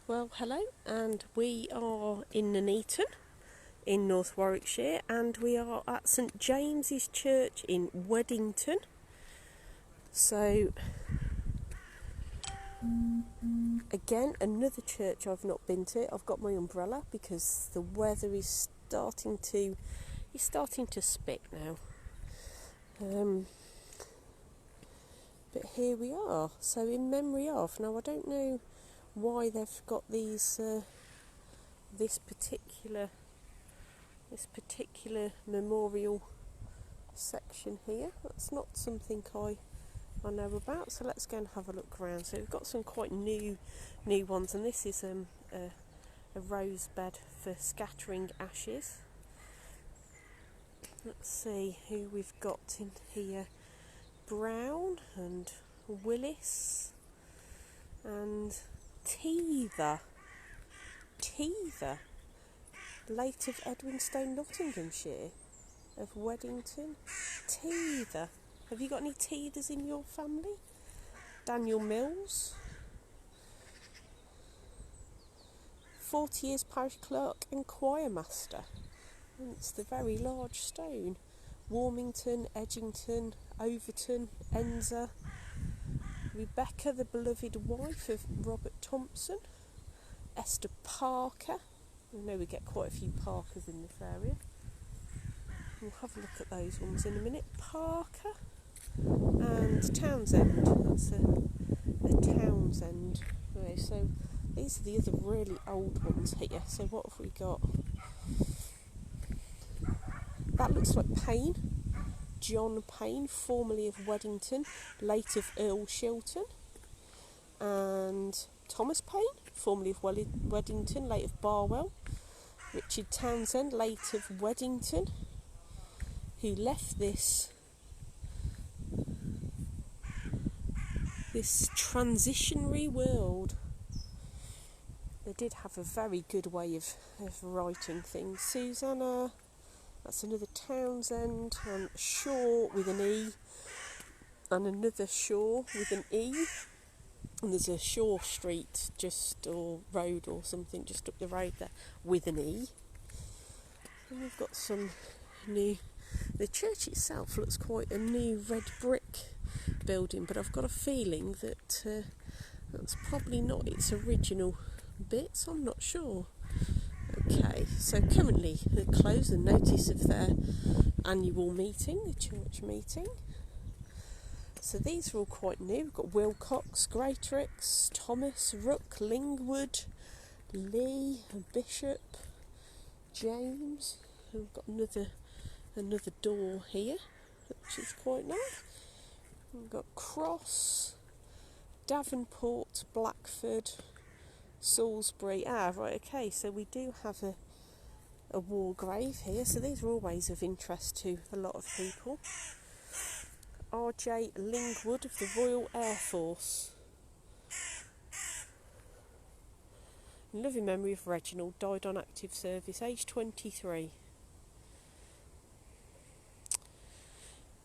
Well, hello, and we are in Nuneaton in North Warwickshire, and we are at St James's Church in Weddington. So, again, another church I've not been to. I've got my umbrella because the weather is starting to spit now. But here we are. So in memory of. Now I don't know why they've got these this particular memorial section here. That's not something I know about, so let's go and have a look around. So we've got some quite new ones, and this is a rose bed for scattering ashes. Let's see who we've got in here. Brown and Willis and Teether, late of Edwinstone, Nottinghamshire, of Weddington. Teether. Have you got any Teethers in your family? Daniel Mills, 40 years parish clerk and choir master. And it's the very large stone. Warmington, Edgington, Overton, Enza. Rebecca, the beloved wife of Robert Thompson. Esther Parker. I know we get quite a few Parkers in this area. We'll have a look at those ones in a minute. Parker and Townsend. That's a Townsend. Okay, so these are the other really old ones here. So what have we got? That looks like Payne. John Payne, formerly of Weddington, late of Earl Shilton. And Thomas Payne, formerly of Weddington, late of Barwell. Richard Townsend, late of Weddington, who left this transitionary world. They did have a very good way of writing things. Susanna, that's another Townsend, and Shaw with an E, and another Shaw with an E. And there's a Shaw Street or road or something just up the road there with an E. And we've got some new. The church itself looks quite a new red brick building, but I've got a feeling that that's probably not its original bits. I'm not sure. Okay, so currently they close the notice of their annual meeting, the church meeting. So these are all quite new. We've got Wilcox, Greatrix, Thomas, Rook, Lingwood, Lee, Bishop, James. And we've got another door here, which is quite nice. We've got Cross, Davenport, Blackford, Salisbury. Right, okay, so we do have a war grave here, so these are always of interest to a lot of people. R.J. Lingwood of the Royal Air Force. In loving memory of Reginald, died on active service, aged 23.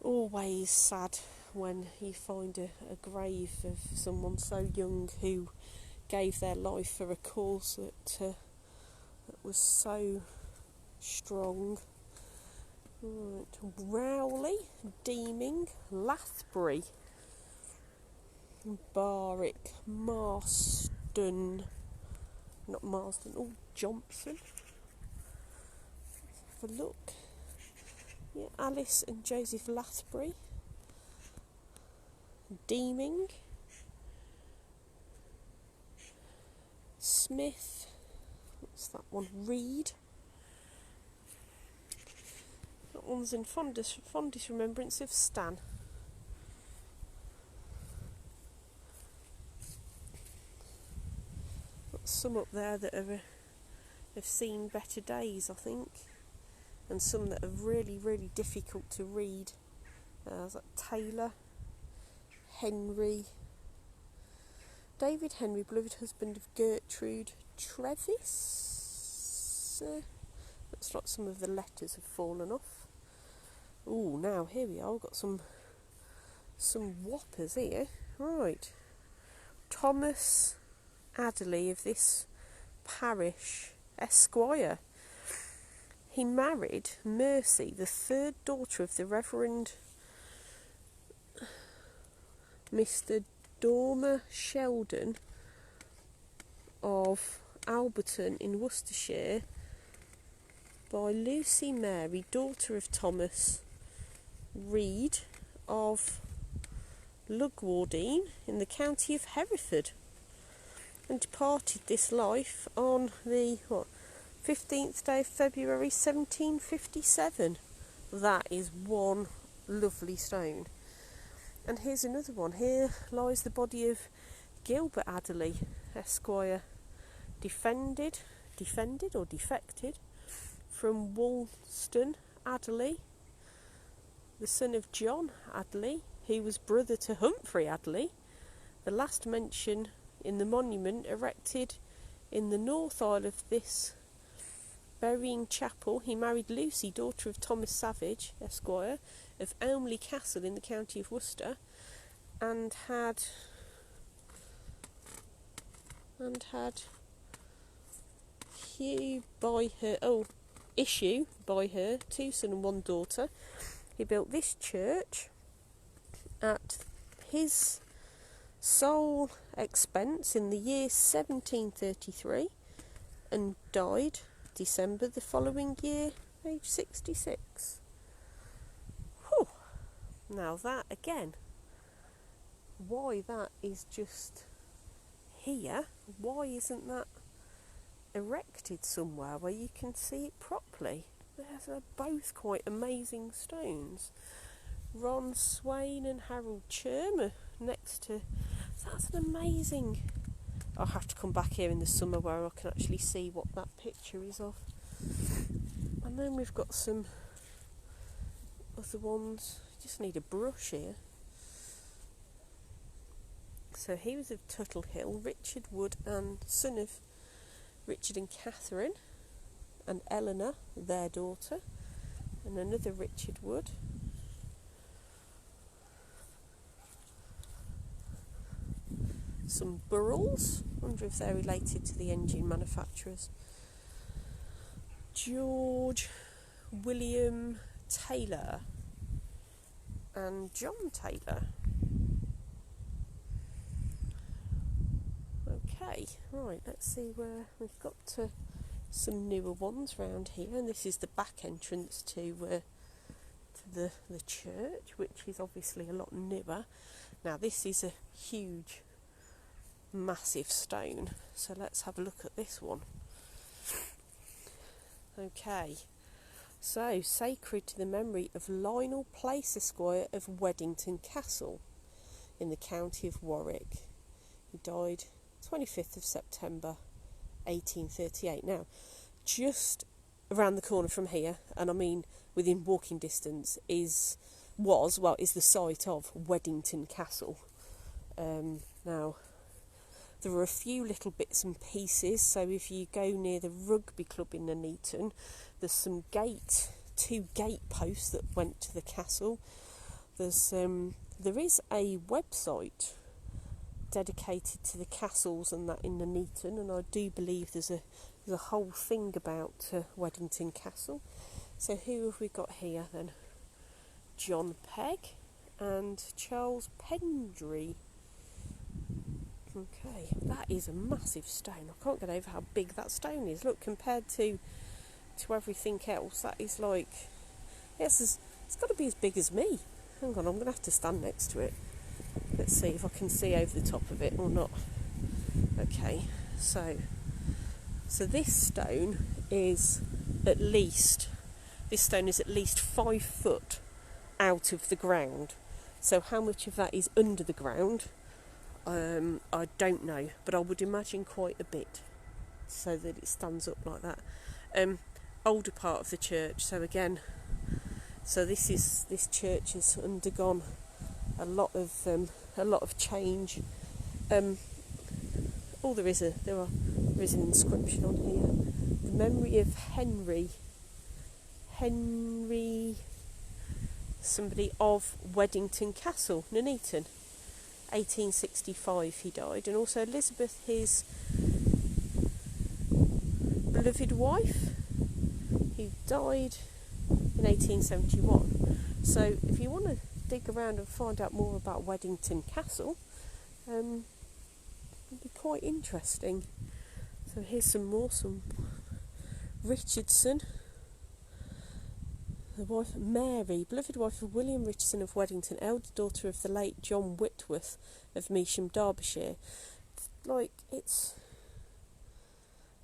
Always sad when you find a grave of someone so young who gave their life for a cause that was so strong. Right. Rowley, Deeming, Lathbury, Barwick, Marston, not Marsden, Johnson. Let's have a look. Yeah, Alice and Joseph Lathbury, Deeming, Smith, what's that one? Reed. That one's in fondest remembrance of Stan. Got some up there that have seen better days, I think, and some that are really, really difficult to read. There's like Taylor, Henry, David Henry, beloved husband of Gertrude Trevis. Looks like some of the letters have fallen off. Now here we are. We've got some whoppers here. Right. Thomas Adderley of this Parish, Esquire. He married Mercy, the third daughter of the Reverend Mr. Dormer Sheldon of Alberton in Worcestershire, by Lucy Mary, daughter of Thomas Reed of Lugwardine in the county of Hereford, and departed this life on the 15th day of February 1757. That is one lovely stone. And here's another one. Here lies the body of Gilbert Adderley, Esquire, defected from Woolston Adderley, the son of John Adderley, who was brother to Humphrey Adderley. The last mention in the monument erected in the north aisle of this burying chapel. He married Lucy, daughter of Thomas Savage, Esquire, of Elmley Castle in the county of Worcester, and had issue by her 2 sons and 1 daughter. He built this church at his sole expense in the year 1733 and died December the following year, age 66. Whew. Now that again, why that is just here, why isn't that erected somewhere where you can see it properly? They're both quite amazing stones. Ron Swain and Harold Churm are next to. That's an amazing. I'll have to come back here in the summer where I can actually see what that picture is of. And then we've got some other ones. Just need a brush here. So he was of Tuttle Hill, Richard Wood, and son of Richard and Catherine, and Eleanor, their daughter, and another Richard Wood. Some Burrells, I wonder if they're related to the engine manufacturers. George William Taylor and John Taylor. Okay, right, let's see where we've got to. Some newer ones round here, and this is the back entrance to the church, which is obviously a lot newer. Now this is a huge, massive stone, so let's have a look at this one. Okay, so sacred to the memory of Lionel Place, Esquire of Weddington Castle in the county of Warwick. He died 25th of September 1838. Now, just around the corner from here, and I mean within walking distance, is the site of Weddington Castle. Now, there are a few little bits and pieces, so if you go near the rugby club in Nuneaton, there's some two gate posts that went to the castle. There is a website dedicated to the castles and that in Nuneaton, and I do believe there's a whole thing about Weddington Castle. So who have we got here then? John Pegg and Charles Pendry. Okay, that is a massive stone. I can't get over how big that stone is. Look, compared to everything else, that is like, yes, it's got to be as big as me. Hang on, I'm going to have to stand next to it. Let's see if I can see over the top of it or not. Okay, so this stone is at least 5 foot out of the ground. So how much of that is under the ground, I don't know, but I would imagine quite a bit, so that it stands up like that. Older part of the church. So again, this church has undergone a lot of change. There is an inscription on here. The memory of Henry, somebody of Weddington Castle, Nuneaton, 1865 he died, and also Elizabeth, his beloved wife, who died in 1871. So if you want to dig around and find out more about Weddington Castle, it'd be quite interesting. So here's some Richardson, the wife Mary, beloved wife of William Richardson of Weddington, elder daughter of the late John Whitworth of Measham, Derbyshire. Like, it's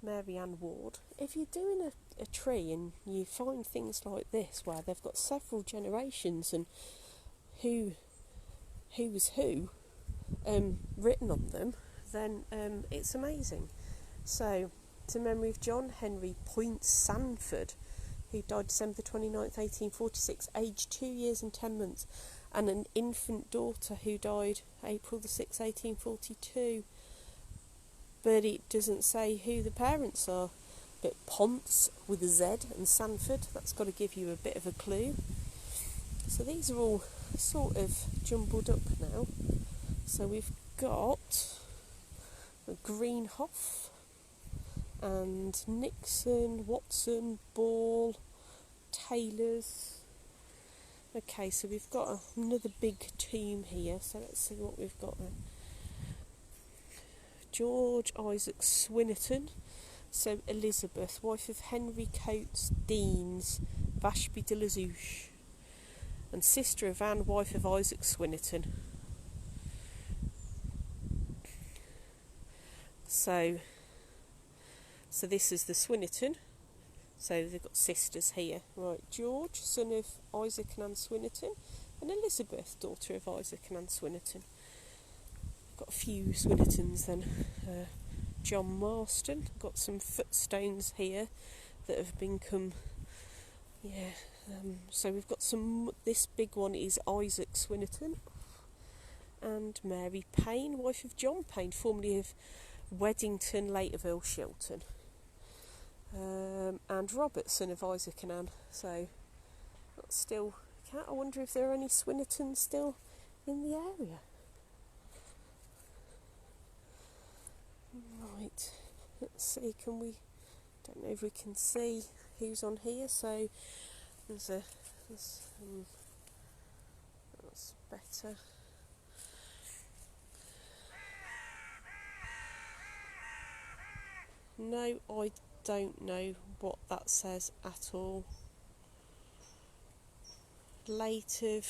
Mary Ann Ward. If you're doing a tree and you find things like this where they've got several generations and who was who written on them, then it's amazing. So, to memory of John Henry Point Sanford, who died December 29th, 1846, aged 2 years and 10 months, and an infant daughter who died April the 6th, 1842. But it doesn't say who the parents are. But Ponce with a Z and Sanford, that's got to give you a bit of a clue. So these are all sort of jumbled up now. So we've got Greenhoff and Nixon, Watson, Ball, Taylor's. Okay, so we've got another big tomb here, so let's see what we've got then. George Isaac Swinnerton, so Elizabeth, wife of Henry Coates Deans, Vashby de la Zouche, and sister of Anne, wife of Isaac Swinnerton. So this is the Swinnerton. So they've got sisters here. Right, George, son of Isaac and Anne Swinnerton, and Elizabeth, daughter of Isaac and Anne Swinnerton. Got a few Swinnertons then. John Marston. Got some footstones here that have become... Yeah. So we've got some... This big one is Isaac Swinnerton. And Mary Payne, wife of John Payne, formerly of Weddington, late of Earl Shilton. And Robert, son of Isaac and Anne. So that's still... I wonder if there are any Swinnertons still in the area. Right, let's see, don't know if we can see who's on here. So that's better. No, I don't know what that says at all. Late of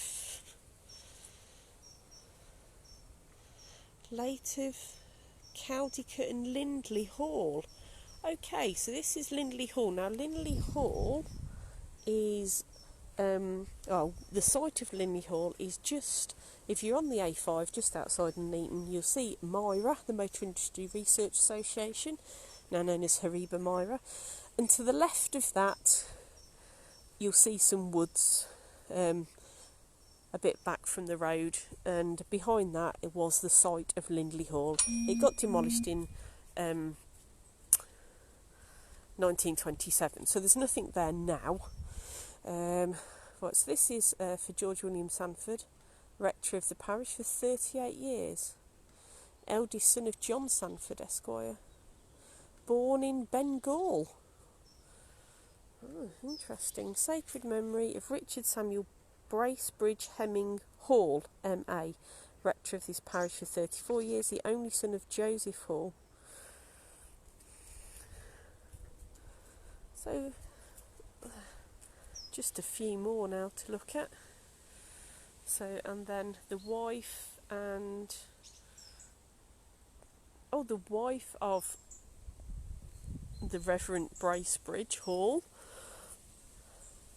Caldicot and Lindley Hall. Okay, so this is Lindley Hall. Now, Lindley Hall is... the site of Lindley Hall is just... If you're on the A5, just outside Nuneaton, you'll see MIRA, the Motor Industry Research Association, now known as Hariba MIRA. And to the left of that, you'll see some woods, a bit back from the road, and behind that it was the site of Lindley Hall. It got demolished in 1927, so there's nothing there now. Right, so this is for George William Sanford, rector of the parish for 38 years, eldest son of John Sanford, Esquire, born in Bengal. Oh, interesting. Sacred memory of Richard Samuel Bracebridge Hemming Hall, M.A., rector of this parish for 34 years, the only son of Joseph Hall. So, just a few more now to look at. So, and then the wife and... Oh, the wife of the Reverend Bracebridge Hall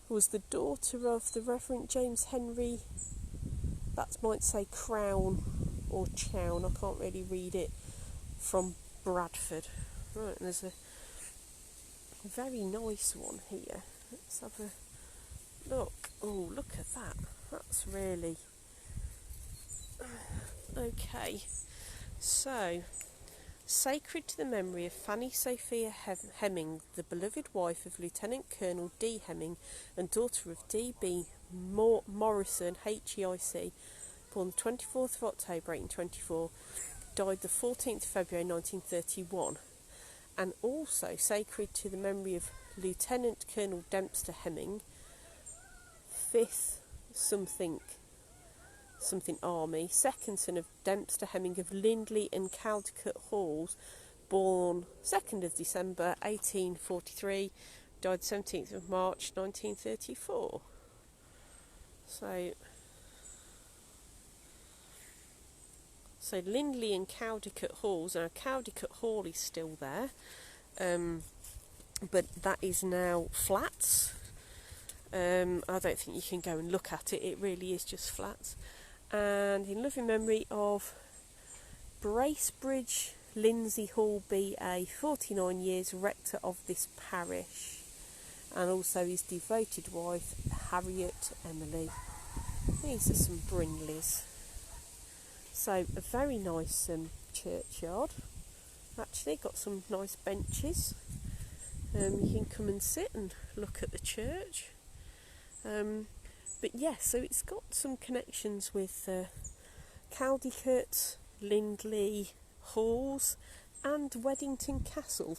was the daughter of the Reverend James Henry, that might say Crown or Chown, I can't really read it, from Bradford. Right, and there's a very nice one here. Let's have a look. Oh, look at that. That's really... Okay, so... Sacred to the memory of Fanny Sophia Hemming, the beloved wife of Lieutenant Colonel D. Hemming and daughter of D.B. Morrison, HEIC, born the 24th of October 1824, died the 14th of February 1931. and also sacred to the memory of Lieutenant Colonel Dempster Hemming, 5th something Army, second son of Dempster Hemming of Lindley and Caldicot Halls, born 2nd of December 1843, died 17th of March 1934. So Lindley and Caldicot Halls, now Caldicot Hall is still there, but that is now flats. I don't think you can go and look at it, it really is just flats. And in loving memory of Bracebridge Lindsay Hall BA, 49 years, rector of this parish, and also his devoted wife Harriet Emily. These are some Brinleys. So a very nice churchyard. Actually got some nice benches. You can come and sit and look at the church. But yeah, so it's got some connections with Caldicot, Lindley Halls and Weddington Castle.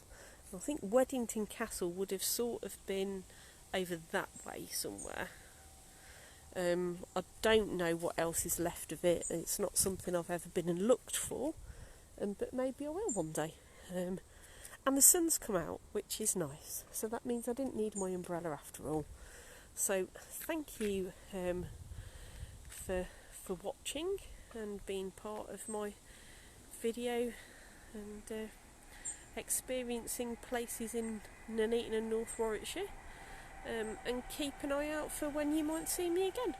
I think Weddington Castle would have sort of been over that way somewhere. I don't know what else is left of it. It's not something I've ever been and looked for, but maybe I will one day. And the sun's come out, which is nice, so that means I didn't need my umbrella after all. So thank you for watching and being part of my video and experiencing places in Nuneaton and North Warwickshire, and keep an eye out for when you might see me again.